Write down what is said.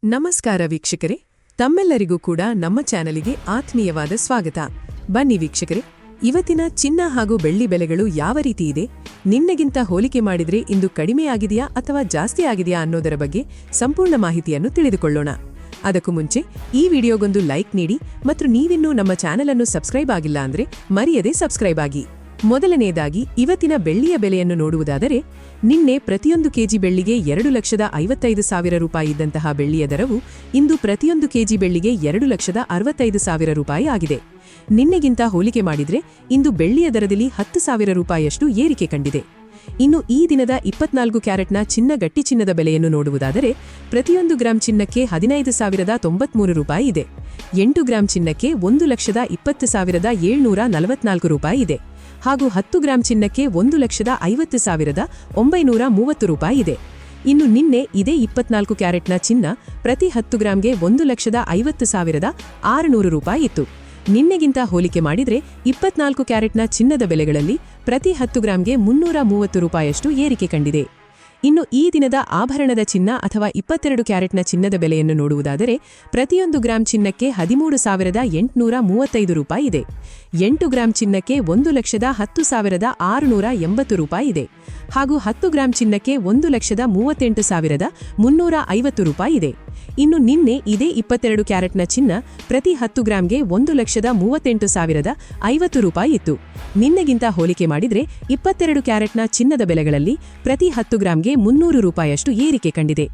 ನಮಸ್ಕಾರ ವೀಕ್ಷಕರೇ, ತಮ್ಮೆಲ್ಲರಿಗೂ ಕೂಡ ನಮ್ಮ ಚಾನಲಿಗೆ ಆತ್ಮೀಯವಾದ ಸ್ವಾಗತ. ಬನ್ನಿ ವೀಕ್ಷಕರೇ, ಇವತ್ತಿನ ಚಿನ್ನ ಹಾಗೂ ಬೆಳ್ಳಿ ಬೆಲೆಗಳು ಯಾವ ರೀತಿ ಇದೆ, ನಿನ್ನೆಗಿಂತ ಹೋಲಿಕೆ ಮಾಡಿದ್ರೆ ಇಂದು ಕಡಿಮೆಯಾಗಿದೆಯಾ ಅಥವಾ ಜಾಸ್ತಿ ಆಗಿದೆಯಾ ಅನ್ನೋದರ ಬಗ್ಗೆ ಸಂಪೂರ್ಣ ಮಾಹಿತಿಯನ್ನು ತಿಳಿದುಕೊಳ್ಳೋಣ. ಅದಕ್ಕೂ ಮುಂಚೆ ಈ ವಿಡಿಯೋಗೊಂದು ಲೈಕ್ ನೀಡಿ ಮತ್ತು ನೀವಿನ್ನೂ ನಮ್ಮ ಚಾನೆಲ್ ಅನ್ನು ಸಬ್ಸ್ಕ್ರೈಬ್ ಆಗಿಲ್ಲ ಅಂದ್ರೆ ಮರೆಯದೆ ಸಬ್ಸ್ಕ್ರೈಬ್ ಆಗಿ. ಮೊದಲನೆಯದಾಗಿ ಇವತ್ತಿನ ಬೆಳ್ಳಿಯ ಬೆಲೆಯನ್ನು ನೋಡುವುದಾದರೆ, ನಿನ್ನೆ ಪ್ರತಿಯೊಂದು ಕೆಜಿ ಬೆಳ್ಳಿಗೆ 2,55,000 ರೂಪಾಯಿ ಇದ್ದಂತಹ ಬೆಳ್ಳಿಯ ದರವು ಇಂದು ಪ್ರತಿಯೊಂದು ಕೆಜಿ ಬೆಳ್ಳಿಗೆ 2,65,000 ರೂಪಾಯಿ ಆಗಿದೆ. ನಿನ್ನೆಗಿಂತ ಹೋಲಿಕೆ ಮಾಡಿದ್ರೆ ಇಂದು ಬೆಳ್ಳಿಯ ದರದಲ್ಲಿ 10,000 ರೂಪಾಯಿಯಷ್ಟು ಏರಿಕೆ ಕಂಡಿದೆ. ಇನ್ನು ಈ ದಿನದ 24 ಕ್ಯಾರೆಟ್ನ ಚಿನ್ನ ಗಟ್ಟಿ ಚಿನ್ನದ ಬೆಲೆಯನ್ನು ನೋಡುವುದಾದರೆ, ಪ್ರತಿಯೊಂದು ಗ್ರಾಂ ಚಿನ್ನಕ್ಕೆ 15,093 ರೂಪಾಯಿ ಇದೆ. 8 ಗ್ರಾಂ ಚಿನ್ನಕ್ಕೆ 1,20,744 ರೂಪಾಯಿ ಇದೆ. ಹಾಗೂ 10 ಗ್ರಾಂ ಚಿನ್ನಕ್ಕೆ 1,50,930 ರೂಪಾಯಿ ಇದೆ. ಇನ್ನು ನಿನ್ನೆ ಇದೇ 24 ಕ್ಯಾರೆಟ್ನ ಚಿನ್ನ ಪ್ರತಿ 10 ಗ್ರಾಂಗೆ 1,50,600 ರೂಪಾಯಿ ಇತ್ತು. ನಿನ್ನೆಗಿಂತ ಹೋಲಿಕೆ ಮಾಡಿದ್ರೆ 24 ಕ್ಯಾರೆಟ್ನ ಚಿನ್ನದ ಬೆಲೆಗಳಲ್ಲಿ ಪ್ರತಿ 10 ಗ್ರಾಂಗೆ 330 ರೂಪಾಯಿಯಷ್ಟು ಏರಿಕೆ ಕಂಡಿದೆ. ಇನ್ನು ಈ ದಿನದ ಆಭರಣದ ಚಿನ್ನ ಅಥವಾ 22 ಕ್ಯಾರೆಟ್ನ ಚಿನ್ನದ ಬೆಲೆಯನ್ನು ನೋಡುವುದಾದರೆ, ಪ್ರತಿಯೊಂದು ಗ್ರಾಂ ಚಿನ್ನಕ್ಕೆ 13,835 ರೂಪಾಯಿ ಇದೆ. 8 ಗ್ರಾಂ ಚಿನ್ನಕ್ಕೆ 1,10,680 ರೂಪಾಯಿ ಇದೆ. ಹಾಗೂ 10 ಗ್ರಾಂ ಚಿನ್ನಕ್ಕೆ 1,38,350 ರೂಪಾಯಿ ಇದೆ. ಇನ್ನು ನಿನ್ನೆ ಇದೇ 22 ಕ್ಯಾರೆಟ್ನ ಚಿನ್ನ ಪ್ರತಿ 10 ಗ್ರಾಂಗೆ 1,38,050 ರೂಪಾಯಿ ಇತ್ತು. ನಿನ್ನೆಗಿಂತ ಹೋಲಿಕೆ ಮಾಡಿದ್ರೆ 22 ಕ್ಯಾರೆಟ್ನ ಚಿನ್ನದ ಬೆಲೆಗಳಲ್ಲಿ ಪ್ರತಿ 10 ಗ್ರಾಂಗೆ 300 ರೂಪಾಯಿಯಷ್ಟು ಏರಿಕೆ ಕಂಡಿದೆ.